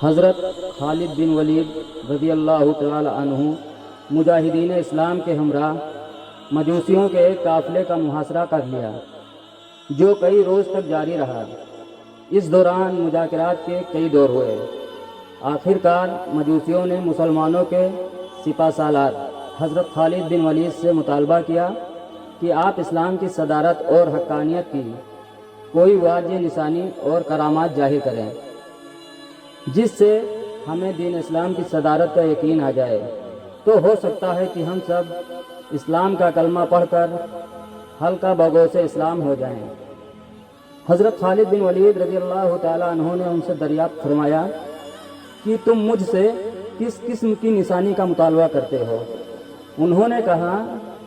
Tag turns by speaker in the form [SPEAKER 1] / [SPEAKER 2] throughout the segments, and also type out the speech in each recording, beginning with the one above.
[SPEAKER 1] حضرت خالد بن ولید رضی اللہ تعالی عنہ مجاہدین اسلام کے ہمراہ مجوسیوں کے ایک قافلے کا محاصرہ کر لیا جو کئی روز تک جاری رہا۔ اس دوران مذاکرات کے کئی دور ہوئے۔ آخر کار مجوسیوں نے مسلمانوں کے سپہ سالار حضرت خالد بن ولید سے مطالبہ کیا کہ آپ اسلام کی صدارت اور حقانیت کی کوئی واضح نشانی اور کرامات ظاہر کریں جس سے ہمیں دین اسلام کی صدارت کا یقین آ جائے، تو ہو سکتا ہے کہ ہم سب اسلام کا کلمہ پڑھ کر حلقہ بگوش اسلام ہو جائیں۔ حضرت خالد بن ولید رضی اللہ تعالیٰ عنہ نے ان سے دریافت فرمایا کہ تم مجھ سے کس قسم کی نشانی کا مطالبہ کرتے ہو؟ انہوں نے کہا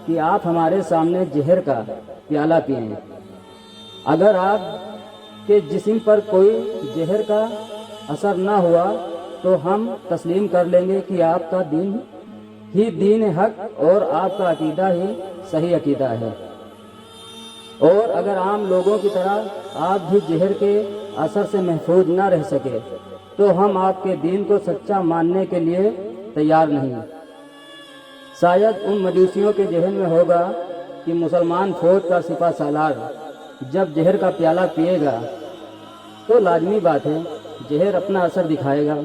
[SPEAKER 1] کہ آپ ہمارے سامنے زہر کا پیالہ پئیں، اگر آپ کے جسم پر کوئی زہر کا اثر نہ ہوا تو ہم تسلیم کر لیں گے کہ آپ کا دین ہی دین حق اور آپ کا عقیدہ ہی صحیح عقیدہ ہے، اور اگر عام لوگوں کی طرح آپ بھی زہر کے اثر سے محفوظ نہ رہ سکے تو ہم آپ کے دین کو سچا ماننے کے لیے تیار نہیں۔ شاید ان مجوسیوں کے ذہن میں ہوگا کہ مسلمان فوج کا سپہ سالار جب زہر کا پیالہ پیے گا تو لازمی بات ہے زہر اپنا اثر دکھائے گا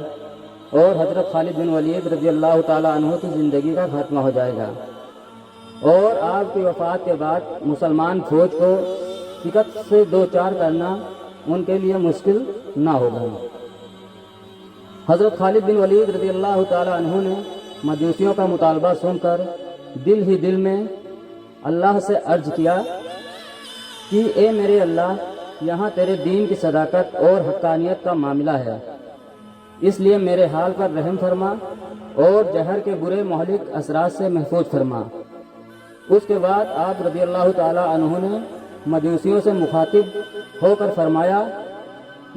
[SPEAKER 1] اور حضرت خالد بن ولید رضی اللہ تعالیٰ عنہ کی زندگی کا خاتمہ ہو جائے گا، اور آپ کی وفات کے بعد مسلمان فوج کو شکست سے دوچار کرنا ان کے لیے مشکل نہ ہوگا۔ حضرت خالد بن ولید رضی اللہ تعالیٰ عنہ نے مجوسیوں کا مطالبہ سن کر دل ہی دل میں اللہ سے عرض کیا کہ اے میرے اللہ، یہاں تیرے دین کی صداقت اور حقانیت کا معاملہ ہے، اس لیے میرے حال پر رحم فرما اور زہر کے برے مہلک اثرات سے محفوظ فرما۔ اس کے بعد آپ رضی اللہ تعالیٰ عنہ نے مجوسیوں سے مخاطب ہو کر فرمایا،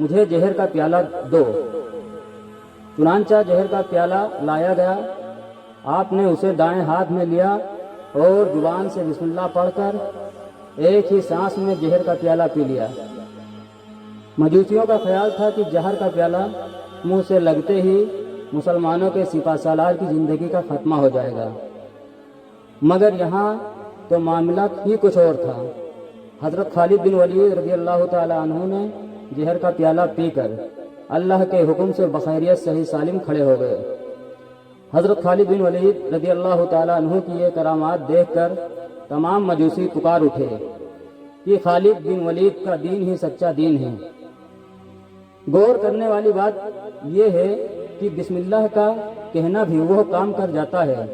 [SPEAKER 1] مجھے زہر کا پیالہ دو۔ چنانچہ زہر کا پیالہ لایا گیا، آپ نے اسے دائیں ہاتھ میں لیا اور زبان سے بسم اللہ پڑھ کر ایک ہی سانس میں زہر کا پیالہ پی لیا۔ مجوسیوں کا خیال تھا کہ زہر کا پیالہ منہ سے لگتے ہی مسلمانوں کے سپہ سالار کی زندگی کا خاتمہ ہو جائے گا، مگر یہاں تو معاملہ ہی کچھ اور تھا۔ حضرت خالد بن ولید رضی اللہ تعالی عنہ نے زہر کا پیالہ پی کر اللہ کے حکم سے بخیریت صحیح سالم کھڑے ہو گئے۔ حضرت خالد بن ولید رضی اللہ تعالی عنہ کی یہ کرامات دیکھ کر تمام مجوسی پکار اٹھے کہ خالد بن ولید کا دین ہی سچا دین ہے۔ غور کرنے والی بات یہ ہے کہ بسم اللہ کا کہنا بھی وہ کام کر جاتا ہے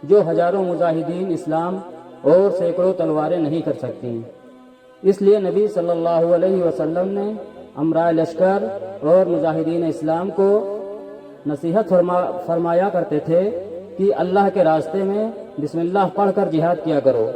[SPEAKER 1] جو ہزاروں مجاہدین اسلام اور سینکڑوں تلواریں نہیں کر سکتی۔ اس لیے نبی صلی اللہ علیہ وسلم نے امراء لشکر اور مجاہدین اسلام کو نصیحت فرمایا کرتے تھے کہ اللہ کے راستے میں بسم اللہ پڑھ کر جہاد کیا کرو۔